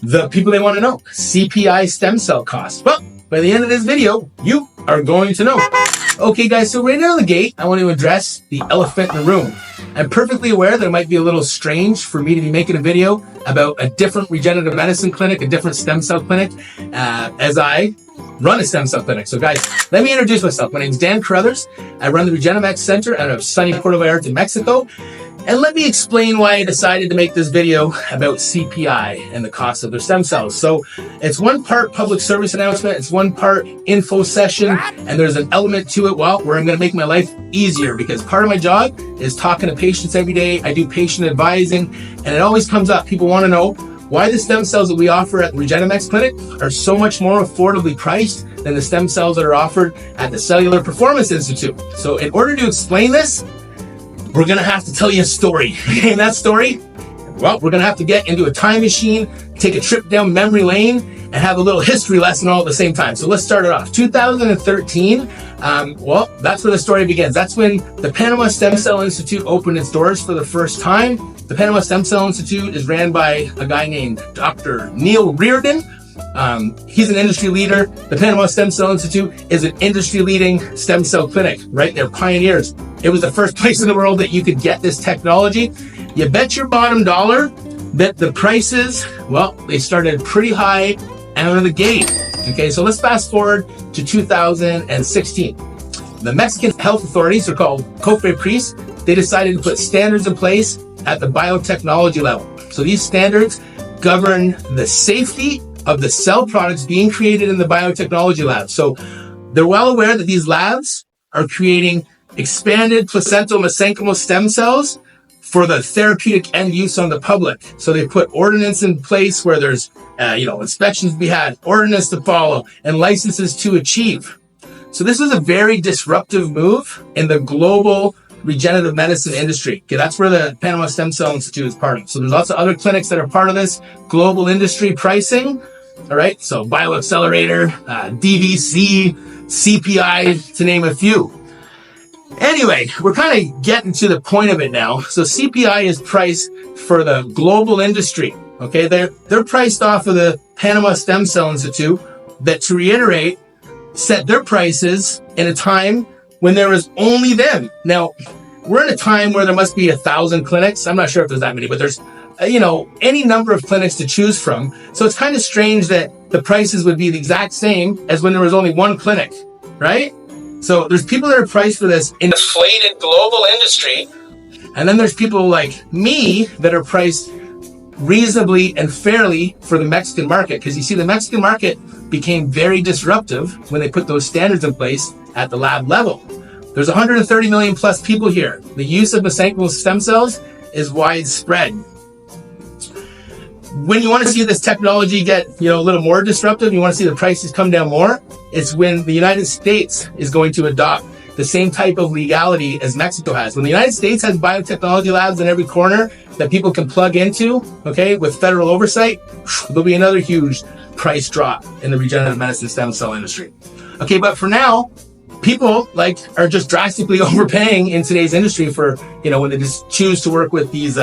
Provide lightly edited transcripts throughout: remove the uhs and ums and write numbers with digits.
the people they want to know. CPI stem cell costs. Well, by the end of this video, you are going to know. Okay, guys, so right out of the gate, I want to address the elephant in the room. I'm perfectly aware that it might be a little strange for me to be making a video about a different regenerative medicine clinic, a different stem cell clinic, as I run a stem cell clinic. So guys, let me introduce myself. My name is Dan Carruthers. I run the Regenamex Center out of sunny Puerto Vallarta, Mexico. And let me explain why I decided to make this video about CPI and the cost of their stem cells. So it's one part public service announcement, it's one part info session, and there's an element to it, well, where I'm going to make my life easier because part of my job is talking to patients every day. I do patient advising, and it always comes up. People want to know why the stem cells that we offer at the Regenamex Clinic are so much more affordably priced than the stem cells that are offered at the Cellular Performance Institute. So in order to explain this, we're going to have to tell you a story. And that story, well, we're going to have to get into a time machine, take a trip down memory lane, and have a little history lesson all at the same time. So let's start it off. 2013, well, that's where the story begins. That's when the Panama Stem Cell Institute opened its doors for the first time. The Panama Stem Cell Institute is ran by a guy named Dr. Neil Reardon. He's an industry leader. The Panama Stem Cell Institute is an industry-leading stem cell clinic, right? They're pioneers. It was the first place in the world that you could get this technology. You bet your bottom dollar that the prices, well, they started pretty high out of the gate. Okay, so let's fast forward to 2016. The Mexican health authorities are called COFEPRIS. They decided to put standards in place at the biotechnology level. So these standards govern the safety of the cell products being created in the biotechnology lab. So they're well aware that these labs are creating expanded placental mesenchymal stem cells for the therapeutic end use on the public. So they put ordinance in place where there's, inspections to be had, ordinance to follow, and licenses to achieve. So this was a very disruptive move in the global regenerative medicine industry. Okay, that's where the Panama Stem Cell Institute is part of. So there's lots of other clinics that are part of this global industry pricing. All right, so BioAccelerator, DVC, CPI, to name a few. Anyway, we're kind of getting to the point of it now. So CPI is priced for the global industry. Okay, they're priced off of the Panama Stem Cell Institute that, to reiterate, set their prices in a time when there was only them. Now, we're in a time where there must be 1,000 clinics. I'm not sure if there's that many, but there's any number of clinics to choose from. So it's kind of strange that the prices would be the exact same as when there was only one clinic, right? So there's people that are priced for this inflated global industry. And then there's people like me that are priced reasonably and fairly for the Mexican market. Because you see, the Mexican market became very disruptive when they put those standards in place at the lab level. There's 130 million plus people here. The use of mesenchymal stem cells is widespread. When you want to see this technology get, a little more disruptive, you want to see the prices come down more, it's when the United States is going to adopt the same type of legality as Mexico has. When the United States has biotechnology labs in every corner that people can plug into, okay, with federal oversight, there'll be another huge price drop in the regenerative medicine stem cell industry. Okay, but for now, people are just drastically overpaying in today's industry for, when they just choose to work with these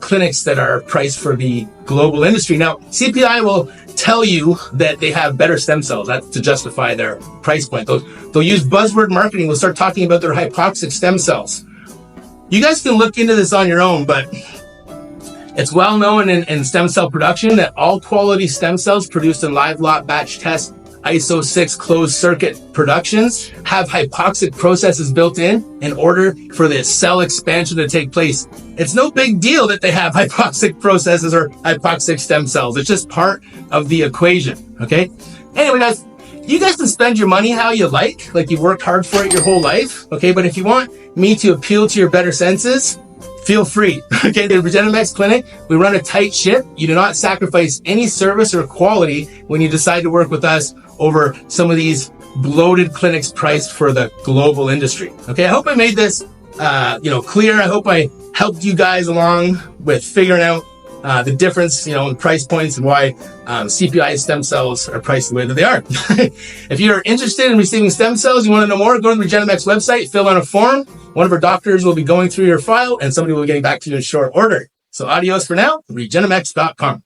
clinics that are priced for the global industry. Now, CPI will tell you that they have better stem cells. That's to justify their price point. They'll use buzzword marketing. They'll start talking about their hypoxic stem cells. You guys can look into this on your own, but it's well known in stem cell production that all quality stem cells produced in live lot batch test ISO 6 closed circuit productions have hypoxic processes built in order for the cell expansion to take place. It's no big deal that they have hypoxic processes or hypoxic stem cells. It's just part of the equation, okay? Anyway, guys, you guys can spend your money how you like you've worked hard for it your whole life, okay? But if you want me to appeal to your better senses, feel free. Okay, the Regenamex Clinic, we run a tight ship. You do not sacrifice any service or quality when you decide to work with us over some of these bloated clinics priced for the global industry. Okay, I hope I made this, clear. I hope I helped you guys along with figuring out the difference, in price points and why CPI stem cells are priced the way that they are. If you're interested in receiving stem cells, you want to know more, go to the Regenamex website, fill out a form. One of our doctors will be going through your file and somebody will be getting back to you in short order. So adios for now, regenamex.com.